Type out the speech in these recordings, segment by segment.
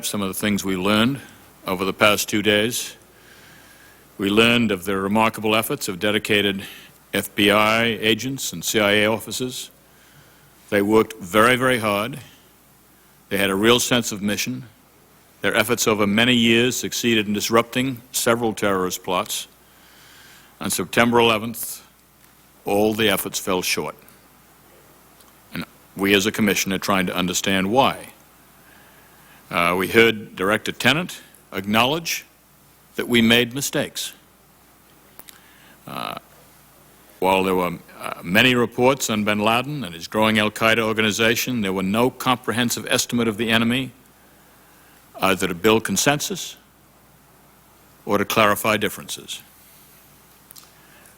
Some of the things we learned over the past 2 days. We learned of the remarkable efforts of dedicated FBI agents and CIA officers. They worked very, very hard. They had a real sense of mission. Their efforts over many years succeeded in disrupting several terrorist plots. On September 11th, all the efforts fell short. And we as a commission are trying to understand why. We heard Director Tennant acknowledge that we made mistakes. While there were many reports on bin Laden and his growing al-Qaeda organization, there were no comprehensive estimate of the enemy, either to build consensus or to clarify differences.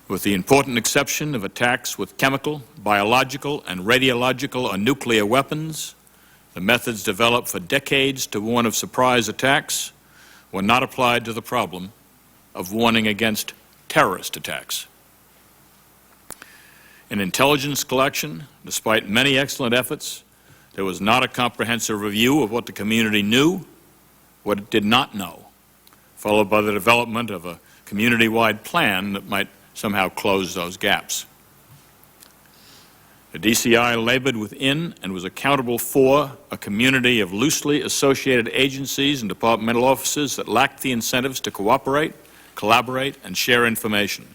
With the important exception of attacks with chemical, biological, and radiological or nuclear weapons, the methods developed for decades to warn of surprise attacks were not applied to the problem of warning against terrorist attacks. In intelligence collection, despite many excellent efforts, there was not a comprehensive review of what the community knew, what it did not know, followed by the development of a community-wide plan that might somehow close those gaps. The DCI labored within and was accountable for a community of loosely associated agencies and departmental offices that lacked the incentives to cooperate, collaborate, and share information.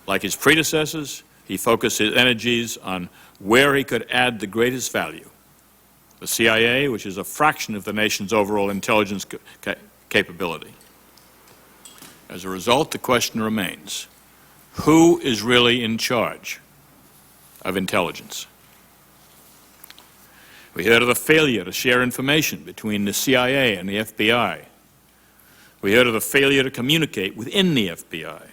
Like his predecessors, he focused his energies on where he could add the greatest value. The CIA, which is a fraction of the nation's overall intelligence capability. As a result, the question remains, who is really in charge of intelligence? We heard of the failure to share information between the CIA and the FBI. We heard of the failure to communicate within the FBI.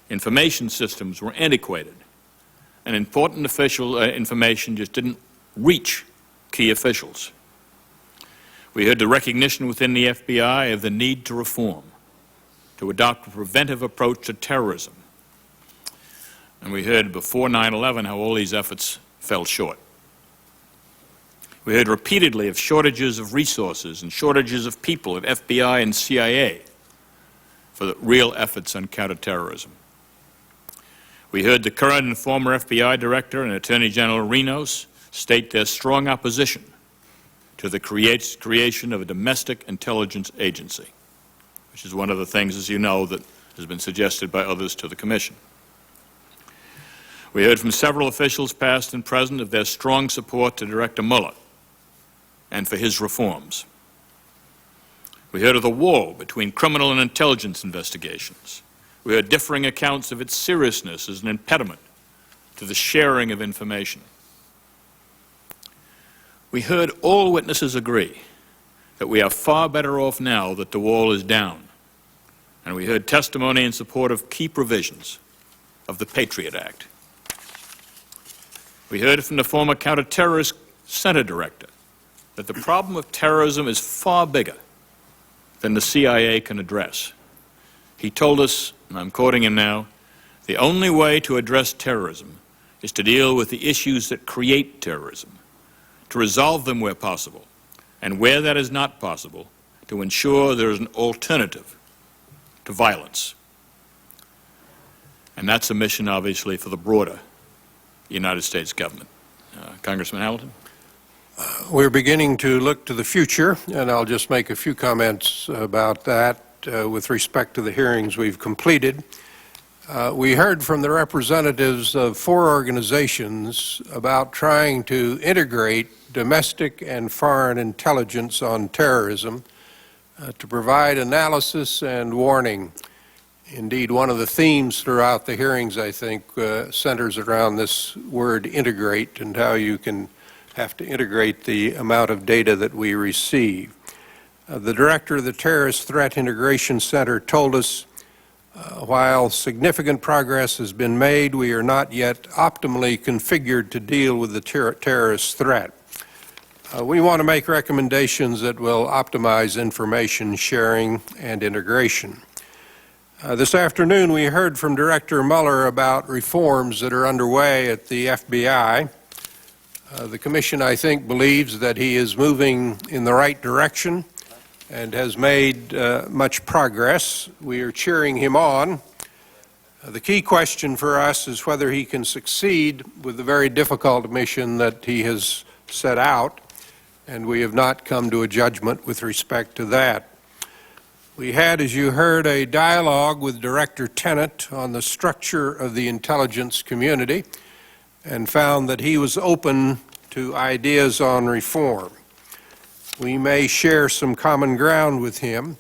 Information systems were antiquated, and important official information just didn't reach key officials. We heard the recognition within the FBI of the need to reform, to adopt a preventive approach to terrorism. And we heard before 9/11 how all these efforts fell short. We heard repeatedly of shortages of resources and shortages of people at FBI and CIA for the real efforts on counterterrorism. We heard the current and former FBI Director and Attorney General Renos state their strong opposition to the creation of a domestic intelligence agency, which is one of the things, as you know, that has been suggested by others to the Commission. We heard from several officials, past and present, of their strong support to Director Mueller and for his reforms. We heard of the wall between criminal and intelligence investigations. We heard differing accounts of its seriousness as an impediment to the sharing of information. We heard all witnesses agree that we are far better off now that the wall is down. And we heard testimony in support of key provisions of the Patriot Act. We heard from the former Counterterrorist Center Director that the problem of terrorism is far bigger than the CIA can address. He told us, and I'm quoting him now, the only way to address terrorism is to deal with the issues that create terrorism, to resolve them where possible, and where that is not possible, to ensure there is an alternative to violence. And that's a mission, obviously, for the broader United States government. Congressman Hamilton? We're beginning to look to the future, and I'll just make a few comments about that with respect to the hearings we've completed. We heard from the representatives of 4 organizations about trying to integrate domestic and foreign intelligence on terrorism to provide analysis and warning. Indeed, one of the themes throughout the hearings, I think, centers around this word integrate and how you can have to integrate the amount of data that we receive. The director of the Terrorist Threat Integration Center told us while significant progress has been made, we are not yet optimally configured to deal with the terrorist threat. We want to make recommendations that will optimize information sharing and integration. This afternoon we heard from Director Mueller about reforms that are underway at the FBI. The Commission, I think, believes that he is moving in the right direction and has made much progress. We are cheering him on. The key question for us is whether he can succeed with the very difficult mission that he has set out, and we have not come to a judgment with respect to that. We had, as you heard, a dialogue with Director Tenet on the structure of the intelligence community and found that he was open to ideas on reform. We may share some common ground with him,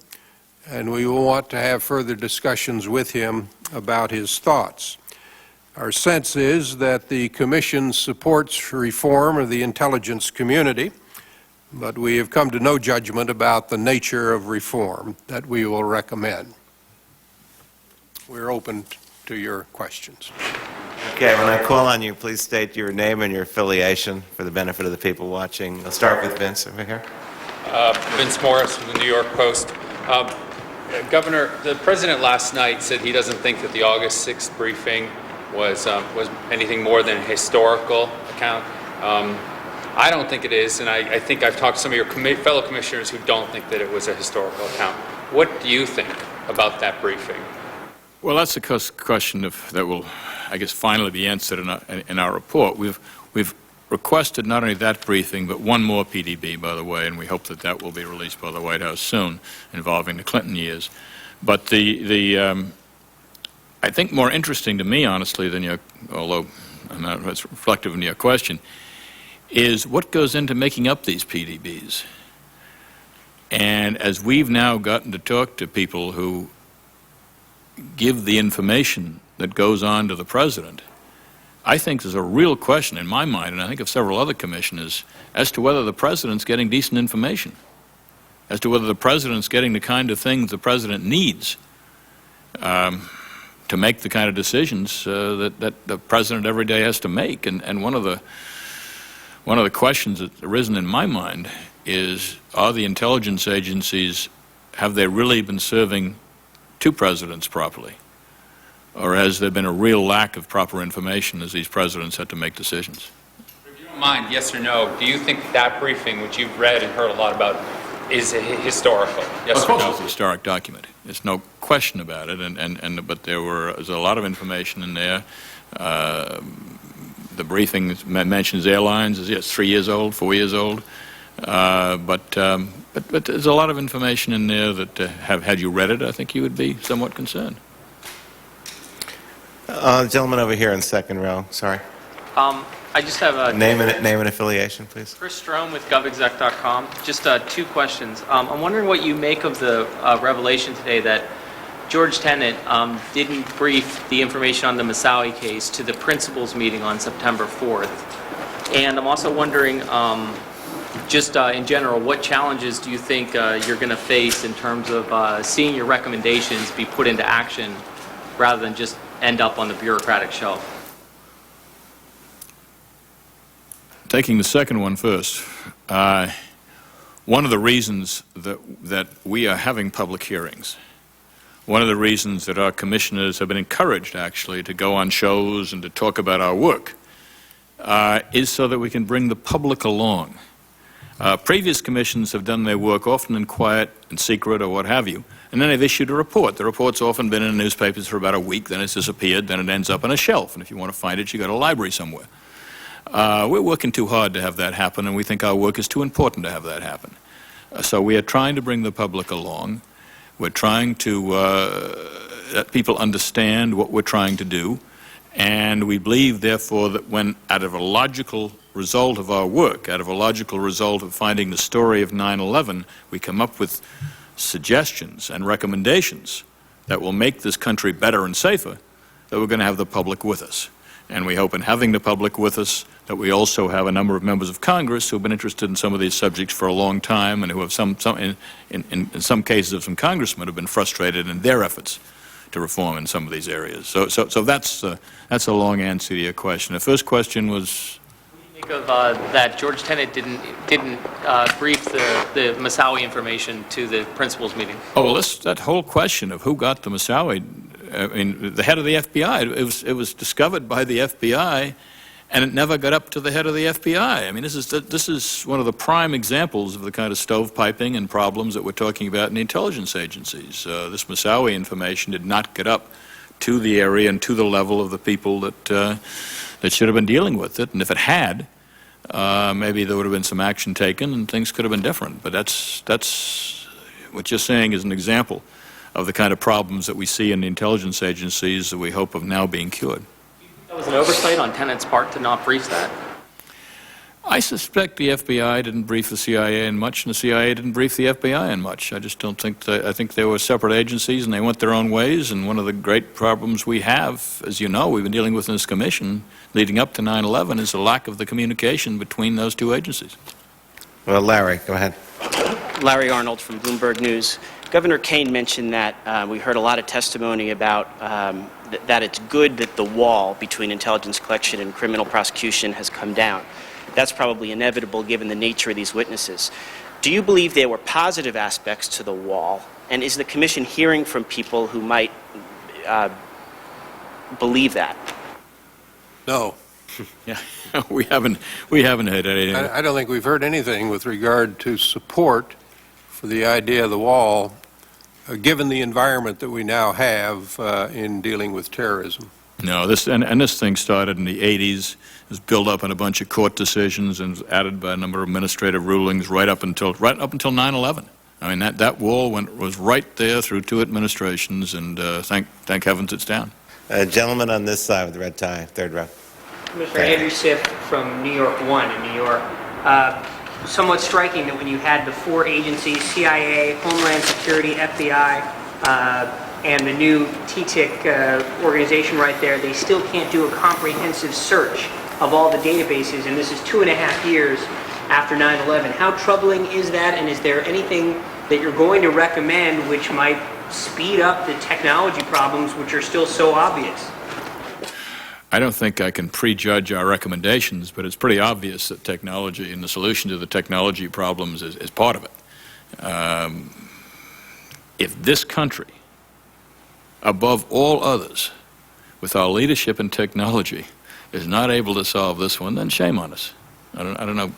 and we will want to have further discussions with him about his thoughts. Our sense is that the Commission supports reform of the intelligence community, but we have come to no judgment about the nature of reform that we will recommend. We're open to your questions. Okay, when I call on you, please state your name and your affiliation for the benefit of the people watching. I'll start with Vince over here. Vince Morris from the New York Post. Governor, the President last night said he doesn't think that the August 6th briefing was anything more than a historical account. I don't think it is, and I think I've talked to some of your fellow commissioners who don't think that it was a historical account. What do you think about that briefing? Well, that's a question that will, I guess, finally be answered in our report. We've requested not only that briefing, but one more PDB, by the way, and we hope that that will be released by the White House soon, involving the Clinton years. But I think more interesting to me, honestly, than although it's reflective in your question, is what goes into making up these PDBs. And as we've now gotten to talk to people who give the information that goes on to the President, I think there's a real question in my mind, and I think of several other commissioners, as to whether the President's getting decent information, as to whether the President's getting the kind of things the President needs to make the kind of decisions that the President every day has to make. And one of the questions that's arisen in my mind is, are the intelligence agencies, have they really been serving two presidents properly? Or has there been a real lack of proper information as these presidents had to make decisions? If you don't mind, yes or no, do you think that briefing, which you've read and heard a lot about, is historical? Yes or no? It's a historic document. There's no question about it. But there's a lot of information in there. The briefing mentions airlines. It's 3 years old, 4 years old. But there's a lot of information in there that, had you read it, I think you would be somewhat concerned. Gentleman over here in second row, sorry. I just have a name and affiliation, please. Chris Strome with govexec.com. Just two questions. I'm wondering what you make of the revelation today that George Tenet didn't brief the information on the Moussaoui case to the principals meeting on September 4th. And I'm also wondering, just in general, what challenges do you think you're going to face in terms of seeing your recommendations be put into action rather than just end up on the bureaucratic shelf? Taking the second one first, one of the reasons that we are having public hearings, one of the reasons that our commissioners have been encouraged, actually, to go on shows and to talk about our work, is so that we can bring the public along. Previous commissions have done their work often in quiet and secret or what have you, and then they've issued a report. The report's often been in the newspapers for about a week, then it's disappeared, then it ends up on a shelf, and if you want to find it, you go to a library somewhere. We're working too hard to have that happen, and we think our work is too important to have that happen. So we are trying to bring the public along. We're trying to let people understand what we're trying to do, and we believe, therefore, that when out of a logical result of our work, out of a logical result of finding the story of 9/11, we come up with suggestions and recommendations that will make this country better and safer, that we're going to have the public with us. And we hope in having the public with us that we also have a number of members of Congress who have been interested in some of these subjects for a long time and who have in some cases of some congressmen have been frustrated in their efforts to reform in some of these areas. So that's a long answer to your question. The first question was? What do you make of that George Tenet didn't brief the Moussaoui information to the principals meeting? Oh, well, that whole question of who got the Moussaoui, I mean, the head of the FBI, it was discovered by the FBI, and it never got up to the head of the FBI. I mean, this is one of the prime examples of the kind of stovepiping and problems that we're talking about in the intelligence agencies. This Moussaoui information did not get up to the area and to the level of the people that should have been dealing with it. And if it had, maybe there would have been some action taken and things could have been different. But that's what you're saying is an example of the kind of problems that we see in the intelligence agencies that we hope of now being cured. That was an oversight on Tenet's part to not brief that? I suspect the FBI didn't brief the CIA in much, and the CIA didn't brief the FBI in much. I just don't think I think they were separate agencies, and they went their own ways, and one of the great problems we have, as you know, we've been dealing with in this commission leading up to 9/11, is the lack of the communication between those two agencies. Well, Larry, go ahead. Larry Arnold from Bloomberg News. Governor Kean mentioned that we heard a lot of testimony about that it's good that the wall between intelligence collection and criminal prosecution has come down. That's probably inevitable given the nature of these witnesses. Do you believe there were positive aspects to the wall? And is the Commission hearing from people who might believe that? No. Yeah, we haven't had anything. I don't think we've heard anything with regard to support for the idea of the wall, given the environment that we now have in dealing with terrorism. No, this thing started in the 80s. It was built up in a bunch of court decisions and was added by a number of administrative rulings right up until 9/11. I mean, that wall was right there through two administrations, and thank heavens it's down. Gentleman on this side with the red tie, third row. Mr. Andrew Siff from New York 1 in New York. Somewhat striking that when you had the four agencies, CIA, Homeland Security, FBI, and the new TTIC organization right there, they still can't do a comprehensive search of all the databases, and this is 2.5 years after 9/11. How troubling is that, and is there anything that you're going to recommend which might speed up the technology problems which are still so obvious? I don't think I can prejudge our recommendations, but it's pretty obvious that technology and the solution to the technology problems is part of it. If this country, above all others, with our leadership in technology, is not able to solve this one, then shame on us. I don't know.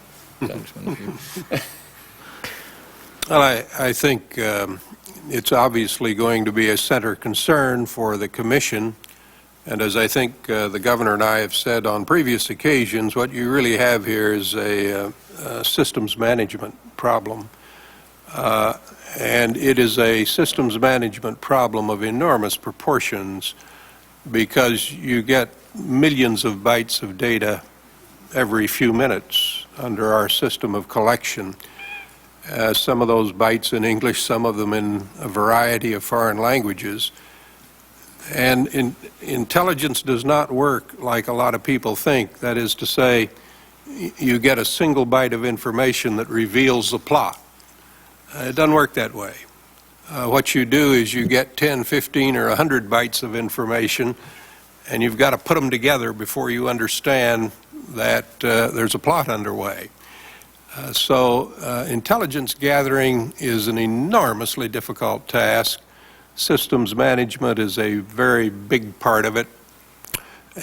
Well, I think it's obviously going to be a center concern for the Commission. And as I think the Governor and I have said on previous occasions, what you really have here is a systems management problem. And it is a systems management problem of enormous proportions because you get millions of bytes of data every few minutes under our system of collection. Some of those bytes in English, some of them in a variety of foreign languages. And intelligence does not work like a lot of people think. That is to say, you get a single byte of information that reveals the plot. It doesn't work that way. What you do is you get 10, 15, or 100 bytes of information, and you've got to put them together before you understand that there's a plot underway. So intelligence gathering is an enormously difficult task. Systems management is a very big part of it,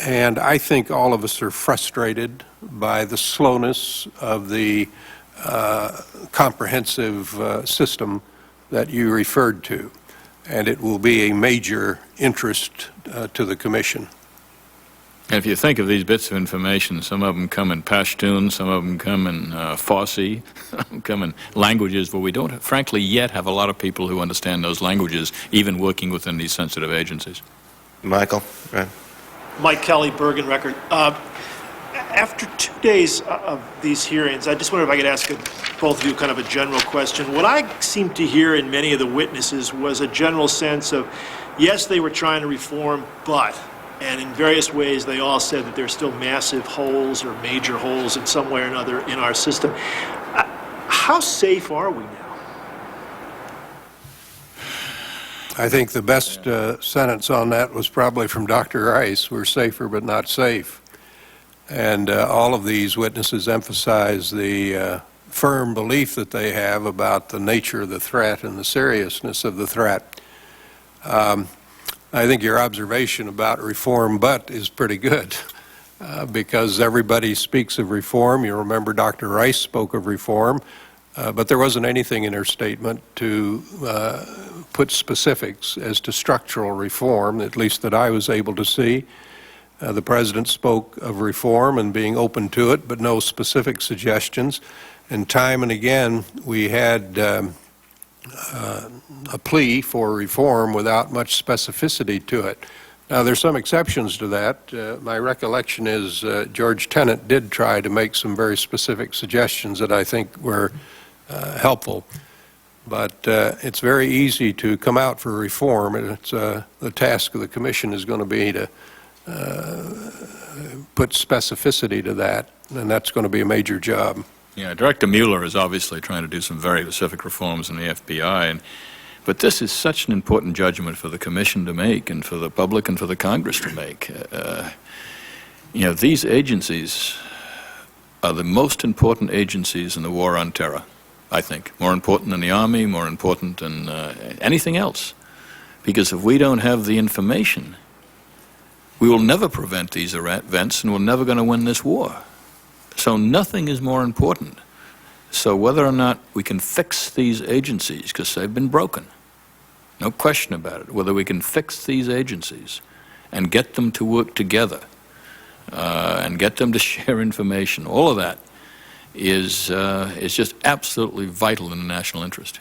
and I think all of us are frustrated by the slowness of the comprehensive system that you referred to, and it will be a major interest to the Commission. And if you think of these bits of information, some of them come in Pashtun, some of them come in Farsi, some come in languages where we don't, frankly, yet have a lot of people who understand those languages, even working within these sensitive agencies. Michael, right. Mike Kelly, Bergen Record. After 2 days of these hearings, I just wondered if I could ask both of you kind of a general question. What I seemed to hear in many of the witnesses was a general sense of, yes, they were trying to reform, but, and in various ways they all said that there's still massive holes or major holes in some way or another in our system. How safe are we now? I think the best sentence on that was probably from Dr. Rice. We're safer but not safe. And all of these witnesses emphasize the firm belief that they have about the nature of the threat and the seriousness of the threat. I think your observation about reform but is pretty good. because everybody speaks of reform. You remember Dr. Rice spoke of reform, but there wasn't anything in her statement to put specifics as to structural reform, at least that I was able to see. The President spoke of reform and being open to it, but no specific suggestions. And time and again, we had a plea for reform without much specificity to it. Now, there's some exceptions to that. My recollection is George Tenet did try to make some very specific suggestions that I think were helpful. But it's very easy to come out for reform, and it's the task of the Commission is going to be to put specificity to that, and that's going to be a major job. Yeah, Director Mueller is obviously trying to do some very specific reforms in the FBI, but this is such an important judgment for the Commission to make and for the public and for the Congress to make. You know, these agencies are the most important agencies in the war on terror, I think. More important than the Army, more important than anything else. Because if we don't have the information, we will never prevent these events and we're never going to win this war. So nothing is more important. So whether or not we can fix these agencies, because they've been broken, no question about it, whether we can fix these agencies and get them to work together and get them to share information, all of that is just absolutely vital in the national interest.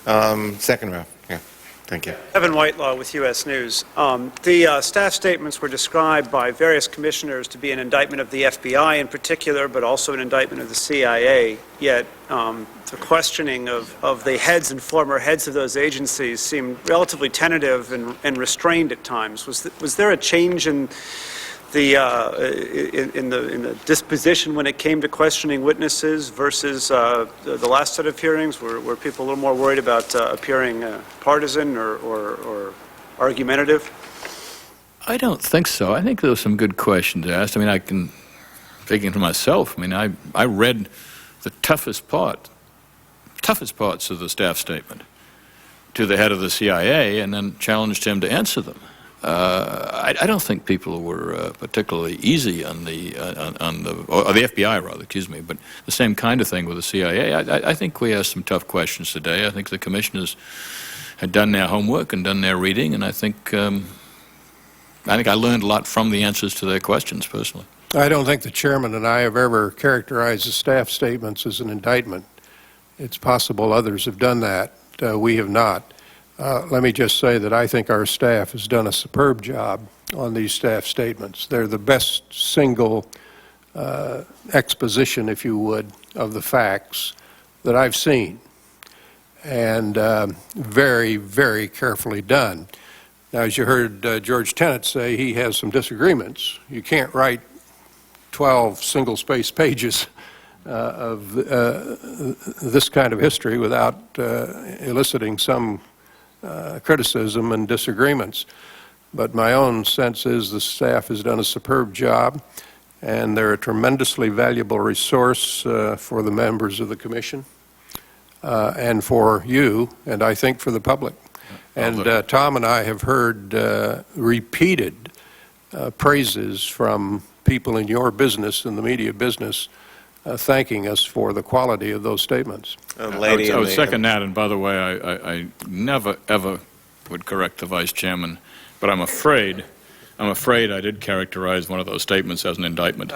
Second row. Yeah. Thank you. Evan Whitelaw with U.S. News. The staff statements were described by various commissioners to be an indictment of the FBI in particular, but also an indictment of the CIA. Yet the questioning of the heads and former heads of those agencies seemed relatively tentative and restrained at times. Was there a change in the disposition when it came to questioning witnesses versus the last set of hearings? Were people a little more worried about appearing partisan or argumentative? I don't think so. I think there were some good questions asked. I mean, I can, speaking for myself, I mean, I read the toughest parts of the staff statement to the head of the CIA and then challenged him to answer them. I don't think people were particularly easy on the or the FBI rather, excuse me, but the same kind of thing with the CIA. I think we asked some tough questions today. I think the commissioners had done their homework and done their reading, and I think I learned a lot from the answers to their questions personally. I don't think the chairman and I have ever characterized the staff statements as an indictment. It's possible others have done that. We have not. Let me just say that I think our staff has done a superb job on these staff statements. They're the best single exposition, if you would, of the facts that I've seen, and very, very carefully done. Now, as you heard George Tenet say, he has some disagreements. You can't write 12 single-space pages of this kind of history without eliciting some criticism and disagreements. But my own sense is the staff has done a superb job, and they're a tremendously valuable resource for the members of the Commission and for you, and I think for the public. And Tom and I have heard repeated praises from people in your business, in the media business, thanking us for the quality of those statements. I would second that, and by the way, I never, ever would correct the Vice Chairman, but I'm afraid I did characterize one of those statements as an indictment.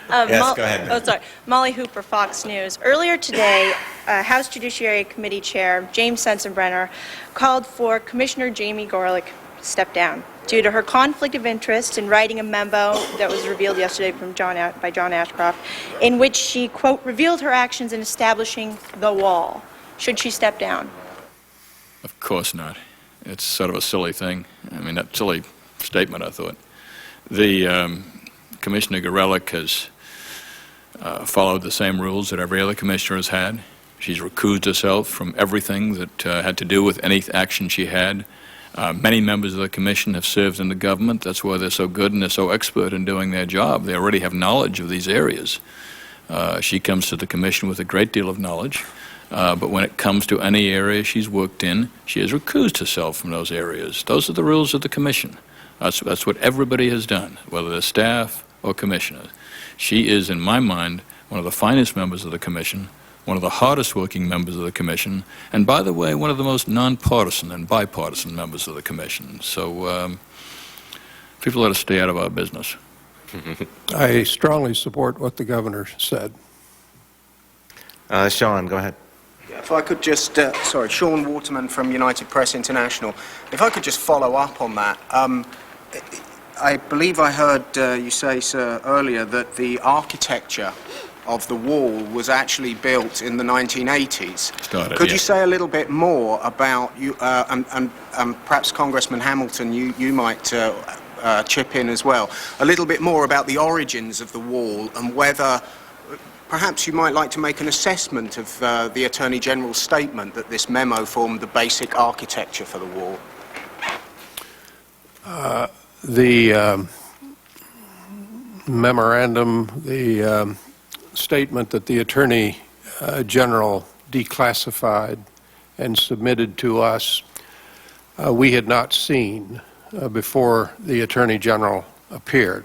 Yes, go ahead. Oh, sorry. Molly Hooper, Fox News. Earlier today, House Judiciary Committee Chair James Sensenbrenner called for Commissioner Jamie Gorelick to step down due to her conflict of interest in writing a memo that was revealed yesterday by John Ashcroft, in which she, quote, revealed her actions in establishing the wall. Should she step down? Of course not. It's sort of a silly thing. I mean, that silly statement, I thought. The Commissioner Gorelick has followed the same rules that every other commissioner has had. She's recused herself from everything that had to do with any action she had. Many members of the Commission have served in the government. That's why they're so good and they're so expert in doing their job. They already have knowledge of these areas. She comes to the Commission with a great deal of knowledge, but when it comes to any area she's worked in, she has recused herself from those areas. Those are the rules of the Commission. That's what everybody has done, whether they're staff or commissioners. She is, in my mind, one of the finest members of the commission, one of the hardest working members of the commission, and by the way, one of the most nonpartisan and bipartisan members of the commission. So people ought to stay out of our business. I strongly support what the governor said. Sean, go ahead. If I could just, Sean Waterman from United Press International. If I could just follow up on that. I believe I heard you say, sir, earlier that the architecture of the wall was actually built in the 1980s. Could you say a little bit more about, and perhaps Congressman Hamilton, you might chip in as well, a little bit more about the origins of the wall and whether perhaps you might like to make an assessment of the Attorney General's statement that this memo formed the basic architecture for the wall. The memorandum, the statement that the Attorney General declassified and submitted to us, we had not seen before the Attorney General appeared.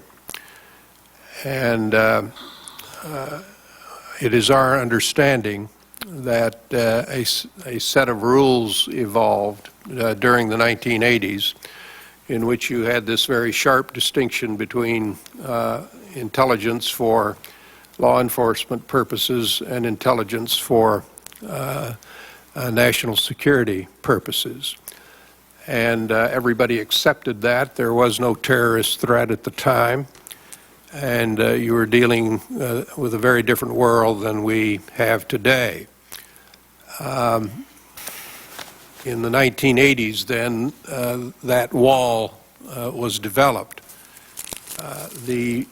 And it is our understanding that a set of rules evolved during the 1980s in which you had this very sharp distinction between intelligence for law enforcement purposes and intelligence for national security purposes. And everybody accepted that. There was no terrorist threat at the time. And you were dealing with a very different world than we have today. In the 1980s, then, that wall was developed. The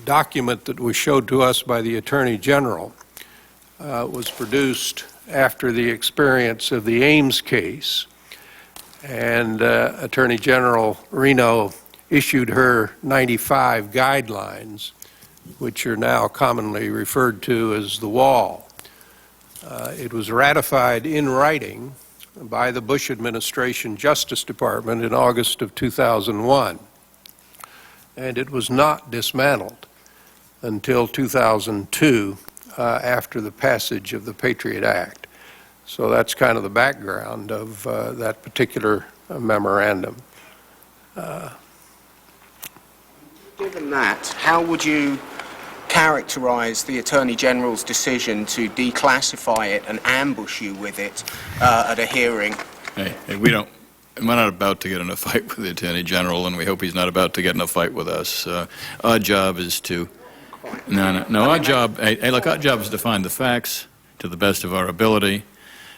document that was showed to us by the Attorney General was produced after the experience of the Ames case, and Attorney General Reno issued her 95 guidelines, which are now commonly referred to as the wall. It was ratified in writing by the Bush administration Justice Department in August of 2001, and it was not dismantled until 2002 after the passage of the Patriot Act. So that's kind of the background of that particular memorandum. Given that, how would you characterize the Attorney General's decision to declassify it and ambush you with it at a hearing? Hey, we're not about to get in a fight with the Attorney General, and we hope he's not about to get in a fight with us. Our job is to... Our job is to find the facts to the best of our ability,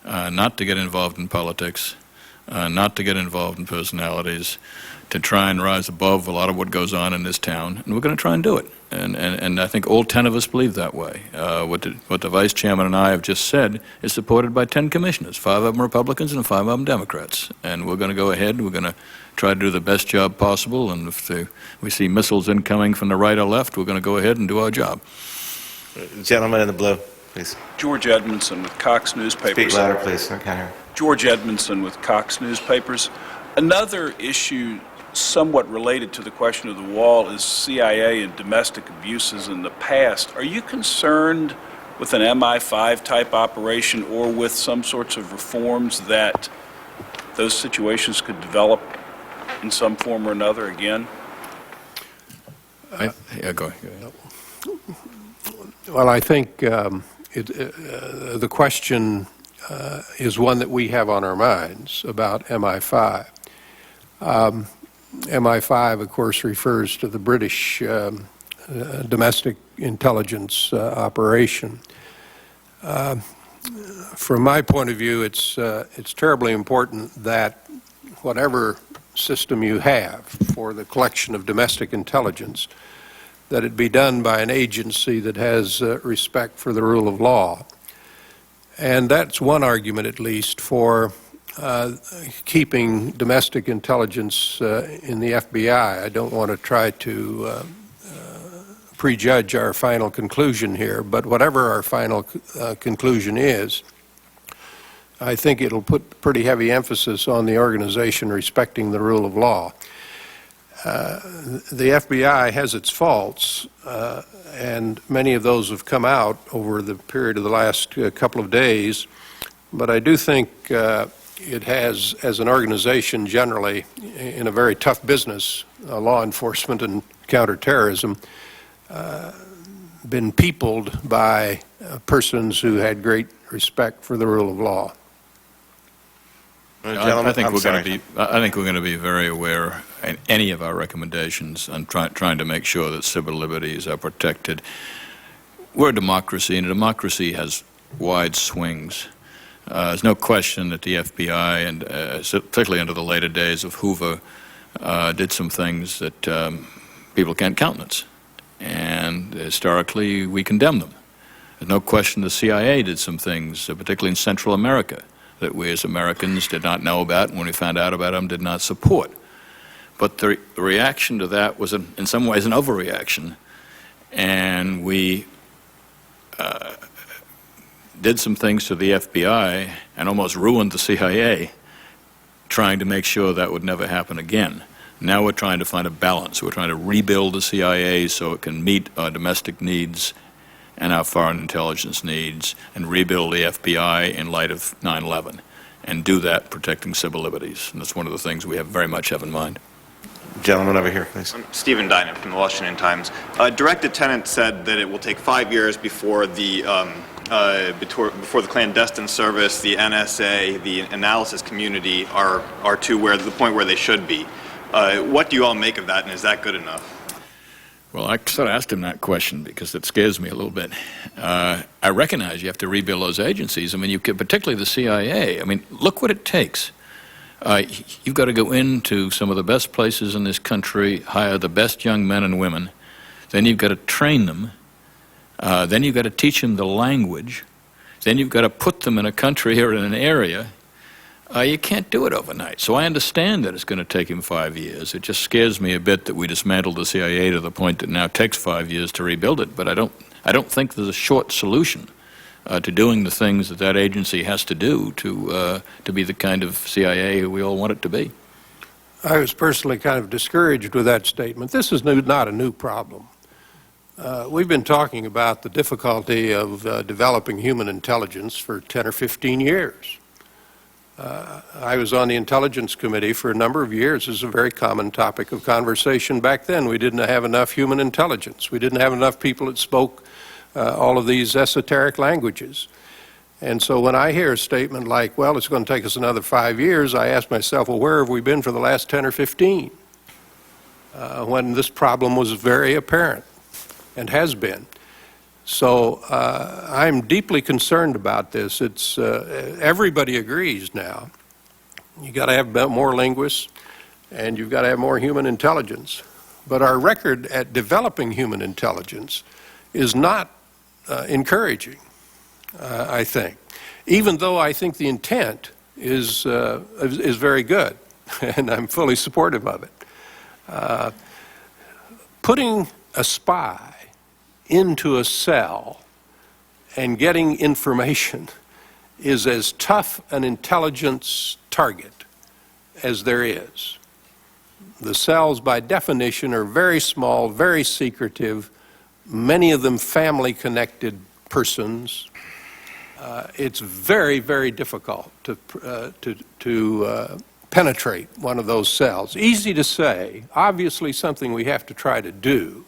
not to get involved in politics, not to get involved in personalities, to try and rise above a lot of what goes on in this town, and we're going to try and do it. And I think all 10 of us believe that way. What the Vice Chairman and I have just said is supported by 10 commissioners, 5 of them Republicans and 5 of them Democrats. And we're going to go ahead, we're going to try to do the best job possible, and if we see missiles incoming from the right or left, we're going to go ahead and do our job. Gentleman in the blue, please. George Edmondson with Cox Newspapers. Speak louder, please. I can't hear. George Edmondson with Cox Newspapers. Another issue somewhat related to the question of the wall is CIA and domestic abuses in the past. Are you concerned with an MI5 type operation or with some sorts of reforms that those situations could develop in some form or another again? Go ahead. Well, I think the question is one that we have on our minds about MI5. MI5, of course, refers to the British domestic intelligence operation. From my point of view, it's terribly important that whatever system you have for the collection of domestic intelligence, that it be done by an agency that has respect for the rule of law. And that's one argument, at least, for keeping domestic intelligence in the FBI. I don't want to try to prejudge our final conclusion here, but whatever our final conclusion is, I think it'll put pretty heavy emphasis on the organization respecting the rule of law. The FBI has its faults, and many of those have come out over the period of the last couple of days. But I do think it has, as an organization generally, in a very tough business, law enforcement and counterterrorism, been peopled by persons who had great respect for the rule of law. I think we're going to be very aware in any of our recommendations on trying to make sure that civil liberties are protected. We're a democracy, and a democracy has wide swings. There's no question that the FBI, and particularly under the later days of Hoover, did some things that people can't countenance. And historically, we condemn them. There's no question the CIA did some things, particularly in Central America, that we as Americans did not know about, and when we found out about them, did not support. But the reaction to that was, in some ways, an overreaction. And we did some things to the FBI and almost ruined the CIA, trying to make sure that would never happen again. Now we're trying to find a balance. We're trying to rebuild the CIA so it can meet our domestic needs and our foreign intelligence needs, and rebuild the FBI in light of 9/11, and do that protecting civil liberties. And that's one of the things we very much have in mind. Gentleman over here, please. I'm Stephen Dinan from the Washington Times. Direct Lieutenant said that it will take 5 years before the clandestine service, the NSA, the analysis community are to the point where they should be. What do you all make of that, and is that good enough? Well, I sort of asked him that question because it scares me a little bit. I recognize you have to rebuild those agencies. I mean, particularly the CIA. I mean, look what it takes. You've got to go into some of the best places in this country, hire the best young men and women. Then you've got to train them. Then you've got to teach them the language. Then you've got to put them in a country or in an area. You can't do it overnight. So I understand that it's going to take him 5 years. It just scares me a bit that we dismantled the CIA to the point that now it takes 5 years to rebuild it. But I don't think there's a short solution to doing the things that agency has to do to be the kind of CIA we all want it to be. I was personally kind of discouraged with that statement. This is not a new problem. We've been talking about the difficulty of developing human intelligence for 10 or 15 years. I was on the Intelligence Committee for a number of years. It was a very common topic of conversation back then. We didn't have enough human intelligence. We didn't have enough people that spoke all of these esoteric languages. And so when I hear a statement like, well, it's going to take us another 5 years, I ask myself, well, where have we been for the last 10 or 15? When this problem was very apparent and has been. So I'm deeply concerned about this. It's everybody agrees now. You got to have more linguists, and you've got to have more human intelligence. But our record at developing human intelligence is not encouraging, I think. Even though I think the intent is very good, and I'm fully supportive of it. Putting a spy into a cell and getting information is as tough an intelligence target as there is. The cells, by definition, are very small, very secretive, many of them family-connected persons. It's very, very difficult to penetrate one of those cells. Easy to say, obviously something we have to try to do.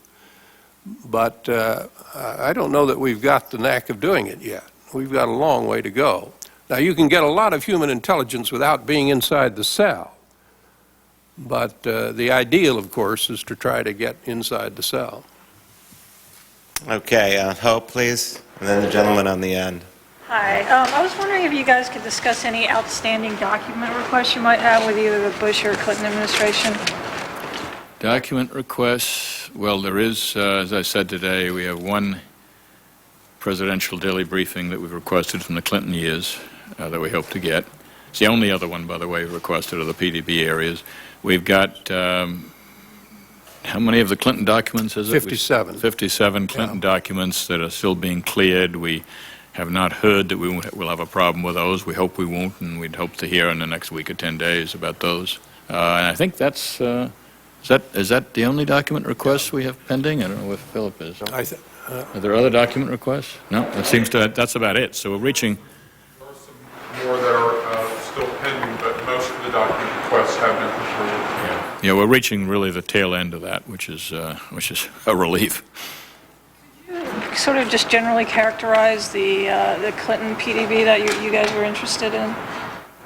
But I don't know that we've got the knack of doing it yet. We've got a long way to go. Now, you can get a lot of human intelligence without being inside the cell. But the ideal, of course, is to try to get inside the cell. Okay, Hope, please, and then the gentleman on the end. Hi. I was wondering if you guys could discuss any outstanding document requests you might have with either the Bush or Clinton administration. Document requests, well, there is, as I said today, we have one presidential daily briefing that we've requested from the Clinton years that we hope to get. It's the only other one, by the way, requested of the PDB areas. We've got, how many of the Clinton documents is it? 57. 57 Clinton documents that are still being cleared. We have not heard that we'll have a problem with those. We hope we won't, and we'd hope to hear in the next week or 10 days about those. And I think that's Is that the only document request we have pending? I don't know what Philip is. Are there other document requests? No, that's about it. So we're reaching. There are some more that are still pending, but most of the document requests have been completed. Yeah, we're reaching really the tail end of that, which is a relief. Sort of just generally characterize the Clinton PDB that you guys were interested in?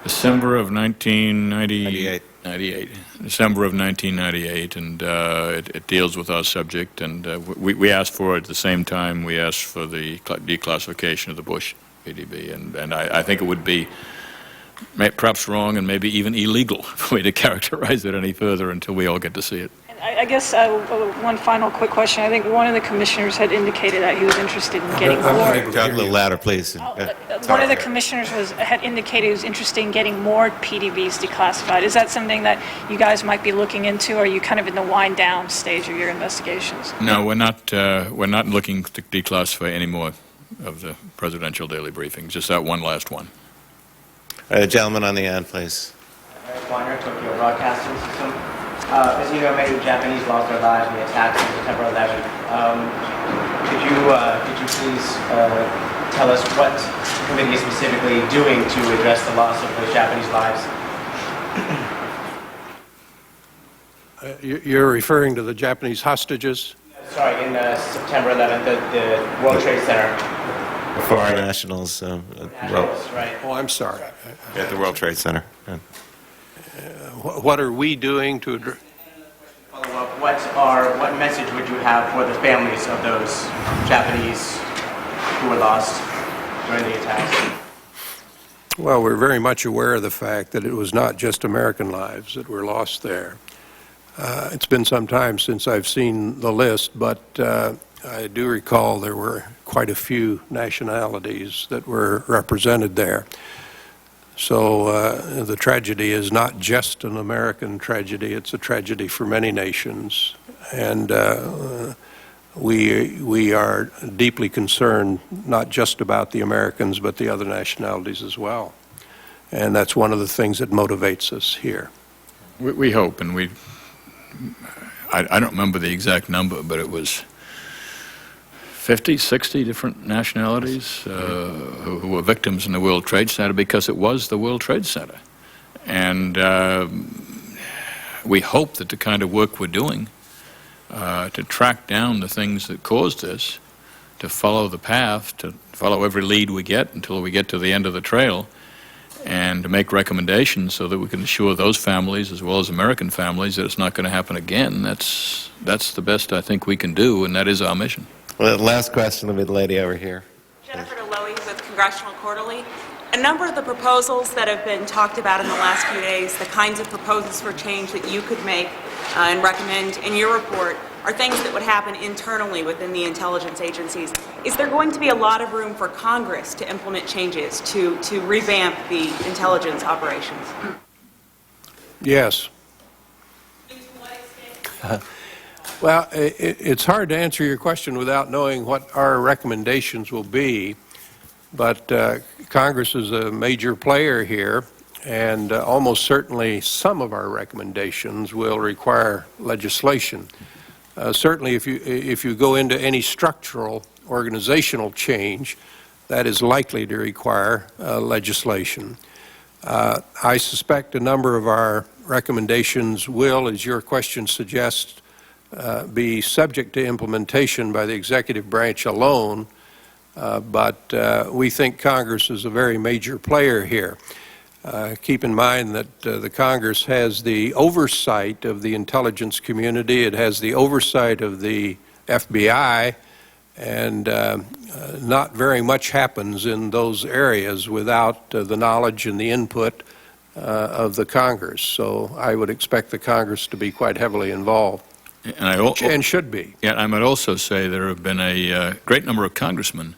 December of 1998. December of 1998, and it deals with our subject, and we asked for it at the same time we asked for the declassification of the Bush PDB, and I think it would be perhaps wrong and maybe even illegal for me to characterize it any further until we all get to see it. I guess one final quick question. I think one of the commissioners had indicated that he was interested in getting more. Talk a little louder, please. One of the commissioners had indicated he was interested in getting more PDBs declassified. Is that something that you guys might be looking into, or are you kind of in the wind down stage of your investigations? No, we're not looking to declassify any more of the presidential daily briefings. Just that one last one. Gentleman on the end, please. Eric Weiner, Tokyo Broadcasting System. As you know, many Japanese lost their lives in the attacks on September 11th. Could you please tell us what the committee is specifically doing to address the loss of those Japanese lives? You're referring to the Japanese hostages? Sorry, in September 11th, the World Trade Center. Foreign nationals. Right. Oh, I'm sorry. At the World Trade Center. What are we doing to address? What message would you have for the families of those Japanese who were lost during the attacks? Well, we're very much aware of the fact that it was not just American lives that were lost there. It's been some time since I've seen the list, but I do recall there were quite a few nationalities that were represented there. So the tragedy is not just an American tragedy, it's a tragedy for many nations. And we are deeply concerned not just about the Americans, but the other nationalities as well. And that's one of the things that motivates us here. We hope, and I don't remember the exact number, but it was 50, 60 different nationalities who were victims in the World Trade Center because it was the World Trade Center. And we hope that the kind of work we're doing to track down the things that caused this, to follow the path, to follow every lead we get until we get to the end of the trail, and to make recommendations so that we can assure those families as well as American families that it's not going to happen again. That's the best I think we can do, and that is our mission. Well, the last question will be the lady over here. Jennifer DeLoey with Congressional Quarterly. A number of the proposals that have been talked about in the last few days, the kinds of proposals for change that you could make and recommend in your report, are things that would happen internally within the intelligence agencies. Is there going to be a lot of room for Congress to implement changes to revamp the intelligence operations? Yes. Well, it's hard to answer your question without knowing what our recommendations will be, but Congress is a major player here, and almost certainly some of our recommendations will require legislation. Certainly if you go into any structural organizational change, that is likely to require legislation. I suspect a number of our recommendations will, as your question suggests, be subject to implementation by the executive branch alone, but we think Congress is a very major player here. Keep in mind that the Congress has the oversight of the intelligence community, it has the oversight of the FBI, and not very much happens in those areas without the knowledge and the input of the Congress. So I would expect the Congress to be quite heavily involved. And should be. Yeah, I might also say there have been a great number of congressmen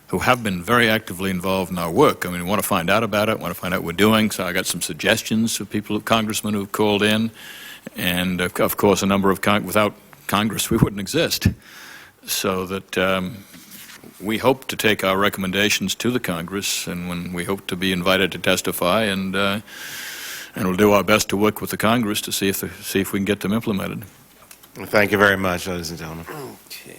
who have been very actively involved in our work. I mean, we want to find out about it, want to find out what we're doing, so I got some suggestions for people, congressmen who've called in, and of course a number of, without Congress we wouldn't exist. So that we hope to take our recommendations to the Congress, and when we hope to be invited to testify, and And we'll do our best to work with the Congress to see if we can get them implemented. Thank you very much, ladies and gentlemen. Okay.